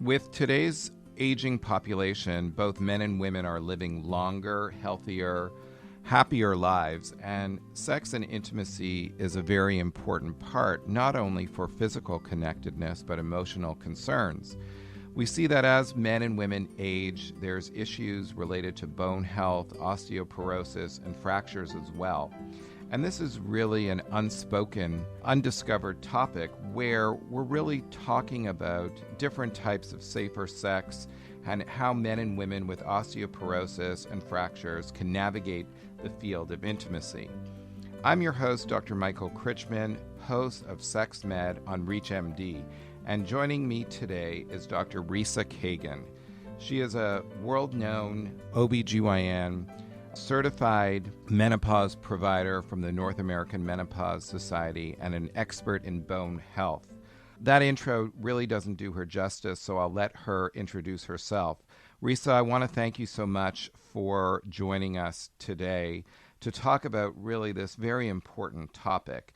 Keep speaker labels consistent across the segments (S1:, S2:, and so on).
S1: With today's aging population, both men and women are living longer, healthier, happier lives, and sex and intimacy is a very important part, not only for physical connectedness, but emotional concerns. We see that as men and women age, there's issues related to bone health, osteoporosis, and fractures as well. And this is really an unspoken, undiscovered topic where we're really talking about different types of safer sex and how men and women with osteoporosis and fractures can navigate the field of intimacy. I'm your host, Dr. Michael Krychman, host of Sex Med on ReachMD, and joining me today is Dr. Risa Kagan. She is a world-known OBGYN, certified menopause provider from the North American Menopause Society, and an expert in bone health. That intro really doesn't do her justice, so I'll let her introduce herself. Risa, I want to thank you so much for joining us today to talk about really this very important topic.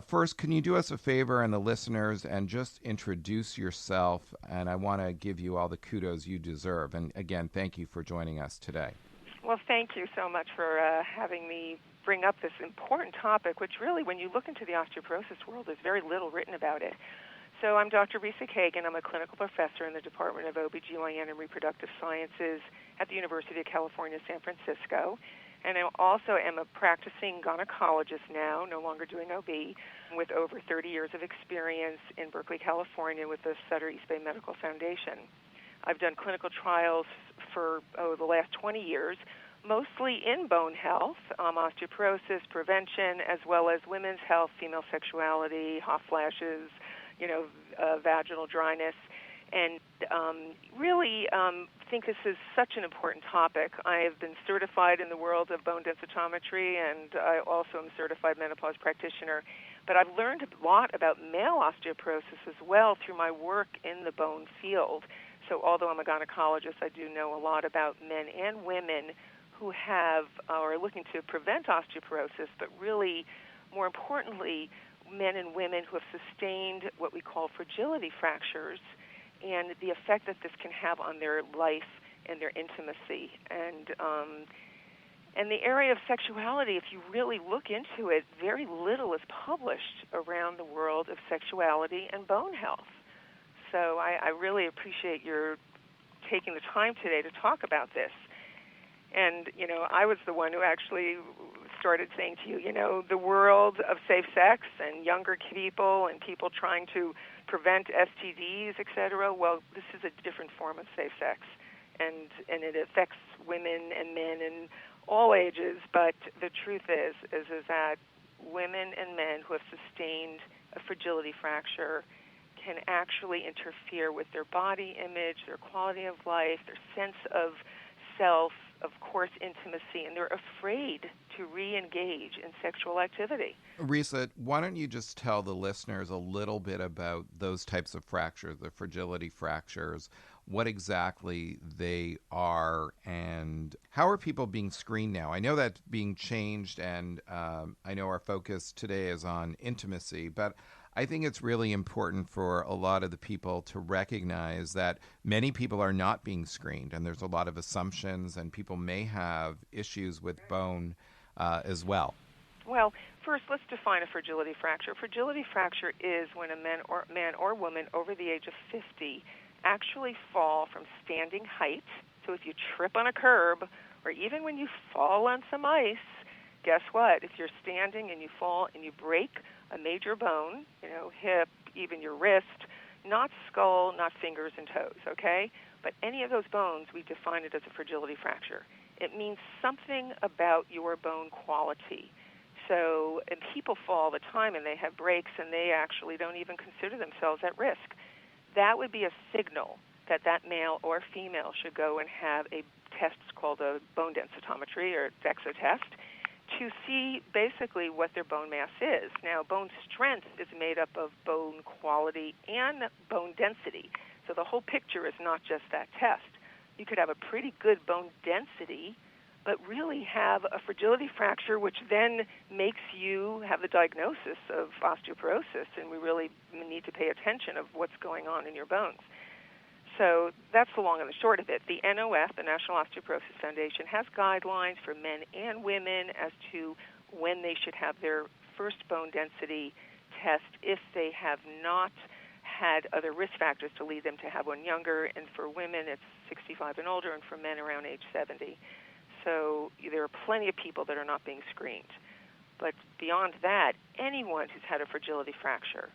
S1: First, can you do us a favor and the listeners and just introduce yourself? And I want to give you all the kudos you deserve. And again, thank you for joining us today.
S2: Well, thank you so much for having me bring up this important topic, which really, when you look into the osteoporosis world, there's very little written about it. So I'm Dr. Risa Kagan. I'm a clinical professor in the Department of OBGYN and Reproductive Sciences at the University of California, San Francisco. And I also am a practicing gynecologist now, no longer doing OB, with over 30 years of experience in Berkeley, California with the Sutter East Bay Medical Foundation. I've done clinical trials for the last 20 years, mostly in bone health, osteoporosis prevention, as well as women's health, female sexuality, hot flashes, vaginal dryness, and really think this is such an important topic. I have been certified in the world of bone densitometry, and I also am a certified menopause practitioner. But I've learned a lot about male osteoporosis as well through my work in the bone field. So although I'm a gynecologist, I do know a lot about men and women who have or are looking to prevent osteoporosis, but really, more importantly, men and women who have sustained what we call fragility fractures and the effect that this can have on their life and their intimacy. And the area of sexuality, if you really look into it, very little is published around the world of sexuality and bone health. So I really appreciate your taking the time today to talk about this. And, I was the one who actually started saying to you, the world of safe sex and younger people and people trying to prevent STDs, et cetera, well, this is a different form of safe sex. And it affects women and men in all ages. But the truth is that women and men who have sustained a fragility fracture can actually interfere with their body image, their quality of life, their sense of self, of course, intimacy, and they're afraid to re-engage in sexual activity.
S1: Risa, why don't you just tell the listeners a little bit about those types of fractures, the fragility fractures, what exactly they are, and how are people being screened now? I know that's being changed, and I know our focus today is on intimacy, but I think it's really important for a lot of the people to recognize that many people are not being screened, and there's a lot of assumptions, and people may have issues with bone as well.
S2: Well, first, let's define a fragility fracture. A fragility fracture is when a man or woman over the age of 50 actually fall from standing height. So if you trip on a curb, or even when you fall on some ice, guess what? If you're standing and you fall and you break a major bone, hip, even your wrist, not skull, not fingers and toes, okay? But any of those bones, we define it as a fragility fracture. It means something about your bone quality. So, and people fall all the time and they have breaks and they actually don't even consider themselves at risk. That would be a signal that male or female should go and have a test called a bone densitometry or DEXA test to see basically what their bone mass is. Now, bone strength is made up of bone quality and bone density. So the whole picture is not just that test. You could have a pretty good bone density, but really have a fragility fracture, which then makes you have the diagnosis of osteoporosis, and we really need to pay attention of what's going on in your bones. So that's the long and the short of it. The NOF, the National Osteoporosis Foundation, has guidelines for men and women as to when they should have their first bone density test if they have not had other risk factors to lead them to have one younger. And for women, it's 65 and older, and for men, around age 70. So there are plenty of people that are not being screened. But beyond that, anyone who's had a fragility fracture,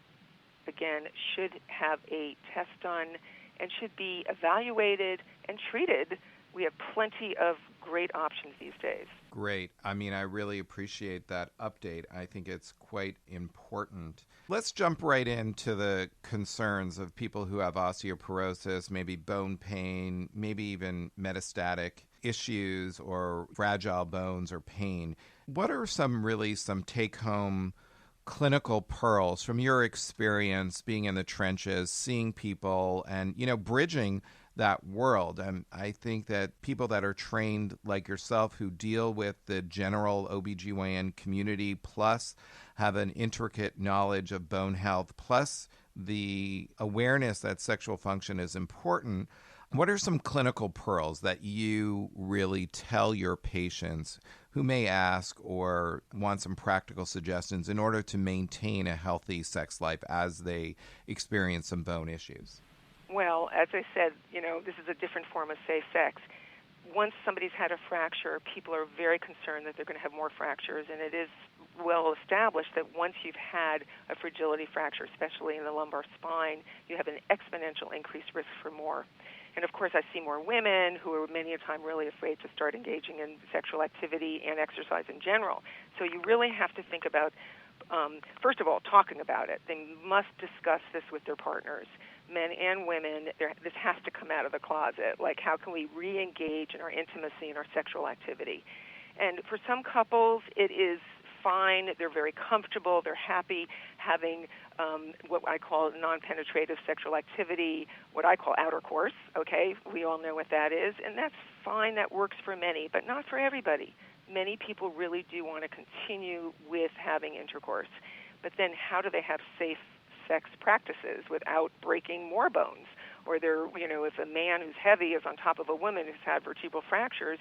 S2: again, should have a test done and should be evaluated and treated. We have plenty of great options these days.
S1: Great. I mean, I really appreciate that update. I think it's quite important. Let's jump right into the concerns of people who have osteoporosis, maybe bone pain, maybe even metastatic issues or fragile bones or pain. What are some take-home clinical pearls from your experience being in the trenches, seeing people and, bridging that world? And I think that people that are trained like yourself who deal with the general OBGYN community, plus have an intricate knowledge of bone health, plus the awareness that sexual function is important. What are some clinical pearls that you really tell your patients who may ask or want some practical suggestions in order to maintain a healthy sex life as they experience some bone issues?
S2: Well, as I said, this is a different form of safe sex. Once somebody's had a fracture, people are very concerned that they're going to have more fractures, and it is well established that once you've had a fragility fracture, especially in the lumbar spine, you have an exponential increased risk for more. And of course, I see more women who are many a time really afraid to start engaging in sexual activity and exercise in general. So you really have to think about, first of all, talking about it. They must discuss this with their partners, men and women. This has to come out of the closet. Like, how can we re-engage in our intimacy and our sexual activity? And for some couples, it is fine. They're very comfortable. They're happy having what I call non-penetrative sexual activity, what I call outer course. Okay, we all know what that is, and that's fine. That works for many, but not for everybody. Many people really do want to continue with having intercourse, but then how do they have safe sex practices without breaking more bones? Or if a man who's heavy is on top of a woman who's had vertebral fractures,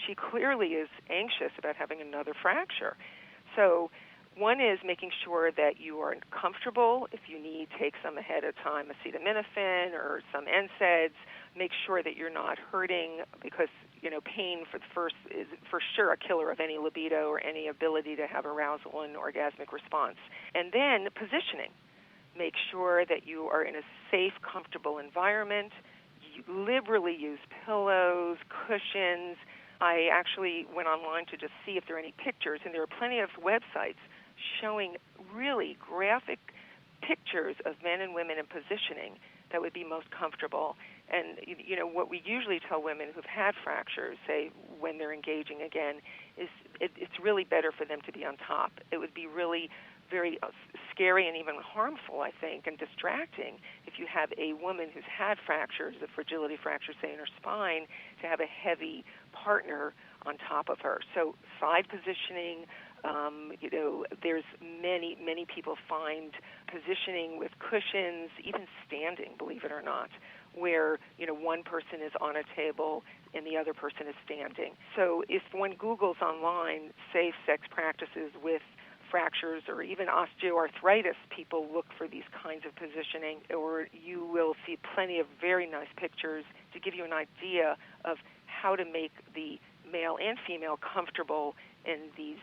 S2: she clearly is anxious about having another fracture. So one is making sure that you are comfortable. If you need, take some ahead of time, acetaminophen or some NSAIDs. Make sure that you're not hurting because, pain is for sure a killer of any libido or any ability to have arousal and orgasmic response. And then positioning. Make sure that you are in a safe, comfortable environment. You liberally use pillows, cushions. I actually went online to just see if there are any pictures, and there are plenty of websites showing really graphic pictures of men and women in positioning that would be most comfortable. And, what we usually tell women who've had fractures, say, when they're engaging again, is it's really better for them to be on top. It would be really very scary and even harmful, I think, and distracting if you have a woman who's had fractures, a fragility fracture, say, in her spine, to have a heavy partner on top of her. So side positioning, there's many people find positioning with cushions, even standing, believe it or not, where, one person is on a table and the other person is standing. So if one Googles online safe sex practices with fractures or even osteoarthritis, people look for these kinds of positioning, or you will see plenty of very nice pictures to give you an idea of how to make the male and female comfortable in these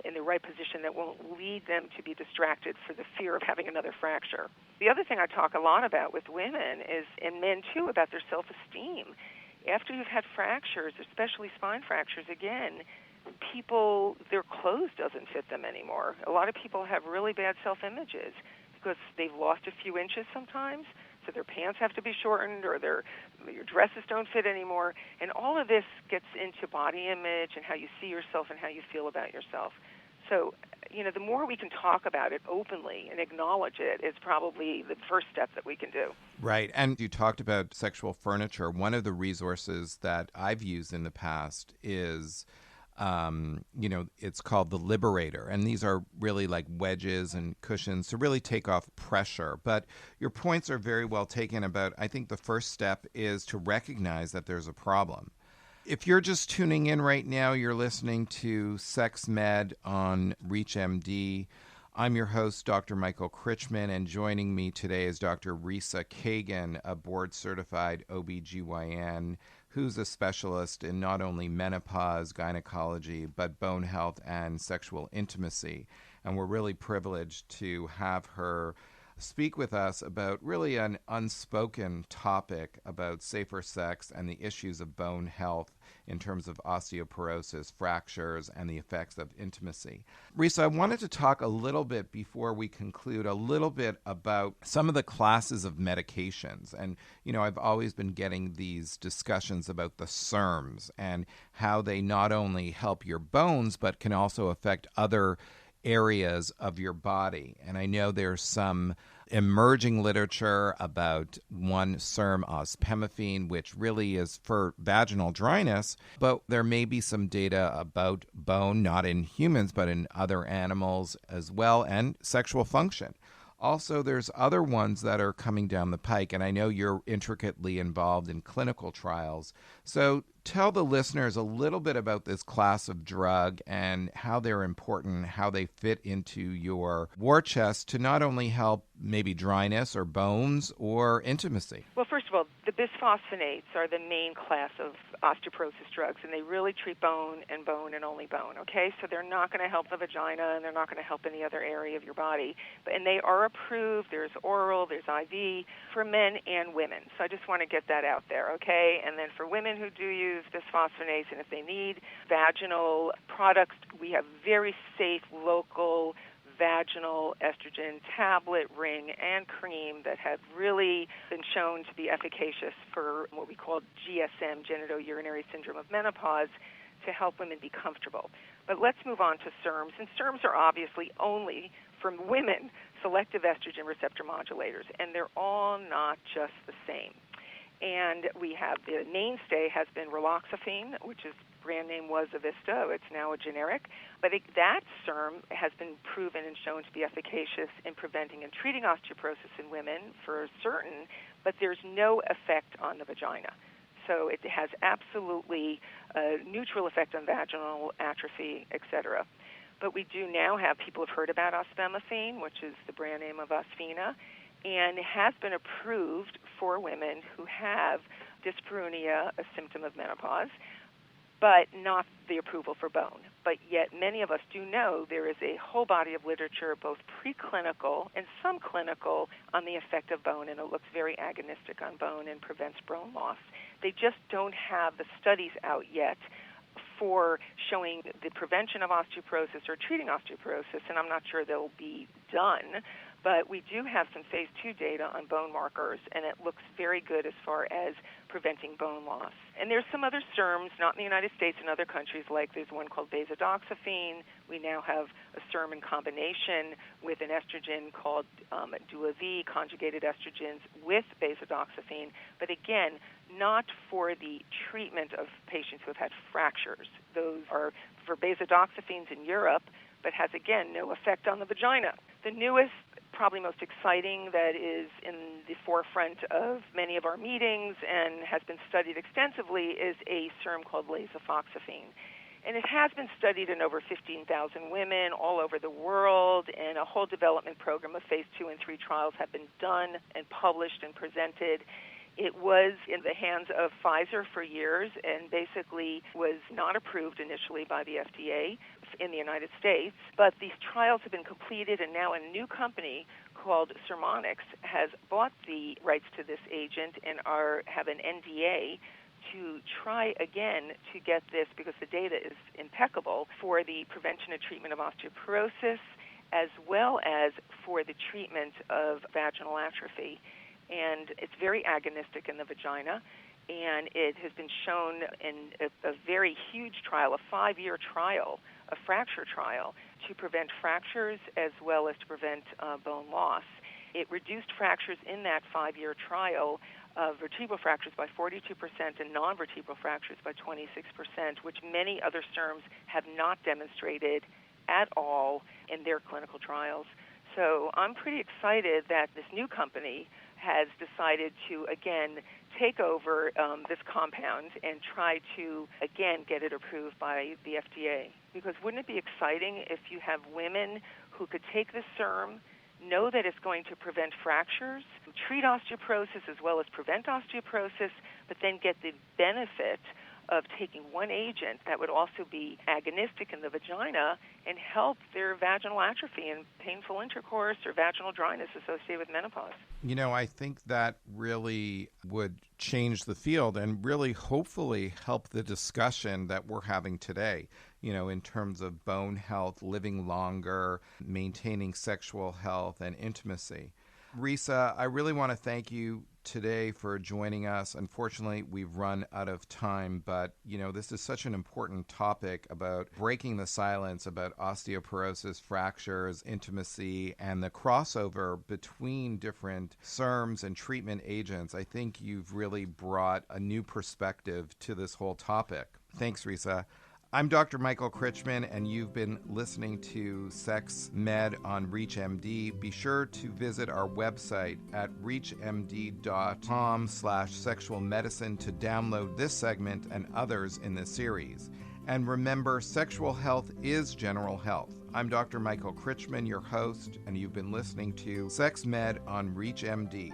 S2: in the right position that won't lead them to be distracted for the fear of having another fracture. The other thing I talk a lot about with women is, and men too, about their self-esteem. After you've had fractures, especially spine fractures, again, people, their clothes doesn't fit them anymore. A lot of people have really bad self-images because they've lost a few inches sometimes, so their pants have to be shortened or your dresses don't fit anymore. And all of this gets into body image and how you see yourself and how you feel about yourself. So, the more we can talk about it openly and acknowledge it is probably the first step that we can do.
S1: Right. And you talked about sexual furniture. One of the resources that I've used in the past is It's called the Liberator. And these are really like wedges and cushions to really take off pressure. But your points are very well taken about, I think the first step is to recognize that there's a problem. If you're just tuning in right now, you're listening to Sex Med on ReachMD. I'm your host, Dr. Michael Krychman, and joining me today is Dr. Risa Kagan, a board-certified OBGYN who's a specialist in not only menopause, gynecology, but bone health and sexual intimacy. And we're really privileged to have her speak with us about really an unspoken topic about safer sex and the issues of bone health in terms of osteoporosis, fractures, and the effects of intimacy. Risa, I wanted to talk a little bit before we conclude a little bit about some of the classes of medications. And, I've always been getting these discussions about the SERMs and how they not only help your bones, but can also affect other areas of your body. And I know there's some emerging literature about one SERM, ospemifene, which really is for vaginal dryness, but there may be some data about bone, not in humans, but in other animals as well, and sexual function. Also, there's other ones that are coming down the pike, and I know you're intricately involved in clinical trials. So tell the listeners a little bit about this class of drug and how they're important, how they fit into your war chest to not only help maybe dryness or bones or intimacy.
S2: Well, first of all, the bisphosphonates are the main class of osteoporosis drugs, and they really treat bone and only bone, okay? So they're not going to help the vagina, and they're not going to help any other area of your body. And they are approved. There's oral, there's IV for men and women. So I just want to get that out there, okay? And then for women who do use bisphosphonates, and if they need vaginal products, we have very safe local vaginal estrogen tablet, ring, and cream that have really been shown to be efficacious for what we call GSM, genitourinary syndrome of menopause, to help women be comfortable. But let's move on to SERMs. And SERMs are obviously only for women selective estrogen receptor modulators, and they're all not just the same. And we have the mainstay has been raloxifene, which is brand name was Avista. It's now a generic. But that SERM has been proven and shown to be efficacious in preventing and treating osteoporosis in women for certain, but there's no effect on the vagina. So it has absolutely a neutral effect on vaginal atrophy, etc. But we do now have people who've heard about ospemifene, which is the brand name of Osphena, and has been approved for women who have dyspareunia, a symptom of menopause, but not the approval for bone. But yet many of us do know there is a whole body of literature, both preclinical and some clinical, on the effect of bone, and it looks very agonistic on bone and prevents bone loss. They just don't have the studies out yet for showing the prevention of osteoporosis or treating osteoporosis, and I'm not sure they'll be done. But we do have some phase 2 data on bone markers, and it looks very good as far as preventing bone loss. And there's some other SERMs, not in the United States, in other countries, like there's one called basidoxifene. We now have a SERM in combination with an estrogen called Duav, conjugated estrogens with basidoxifene. But again, not for the treatment of patients who have had fractures. Those are for basidoxifenes in Europe, but has, again, no effect on the vagina. The newest, probably most exciting, that is in the forefront of many of our meetings and has been studied extensively is a SERM called lasofoxifene. And it has been studied in over 15,000 women all over the world, and a whole development program of phase 2 and 3 trials have been done and published and presented. It was in the hands of Pfizer for years and basically was not approved initially by the FDA in the United States. But these trials have been completed, and now a new company called Sermonix has bought the rights to this agent and have an NDA to try again to get this, because the data is impeccable, for the prevention and treatment of osteoporosis as well as for the treatment of vaginal atrophy. And it's very agonistic in the vagina, and it has been shown in a very huge trial, a 5-year trial, a fracture trial, to prevent fractures as well as to prevent bone loss. It reduced fractures in that 5-year trial of vertebral fractures by 42% and non-vertebral fractures by 26%, which many other SERMs have not demonstrated at all in their clinical trials. So I'm pretty excited that this new company has decided to, again, take over this compound and try to, again, get it approved by the FDA. Because wouldn't it be exciting if you have women who could take this SERM, know that it's going to prevent fractures, treat osteoporosis as well as prevent osteoporosis, but then get the benefit of taking one agent that would also be agonistic in the vagina and help their vaginal atrophy and painful intercourse or vaginal dryness associated with menopause.
S1: You know, I think that really would change the field and really hopefully help the discussion that we're having today, you know, in terms of bone health, living longer, maintaining sexual health and intimacy. Risa, I really want to thank you today for joining us. Unfortunately, we've run out of time, but, you know, this is such an important topic about breaking the silence about osteoporosis, fractures, intimacy, and the crossover between different SERMs and treatment agents. I think you've really brought a new perspective to this whole topic. Thanks, Risa. I'm Dr. Michael Krychman, and you've been listening to Sex Med on ReachMD. Be sure to visit our website at reachmd.com/sexualmedicine to download this segment and others in this series. And remember, sexual health is general health. I'm Dr. Michael Krychman, your host, and you've been listening to Sex Med on ReachMD.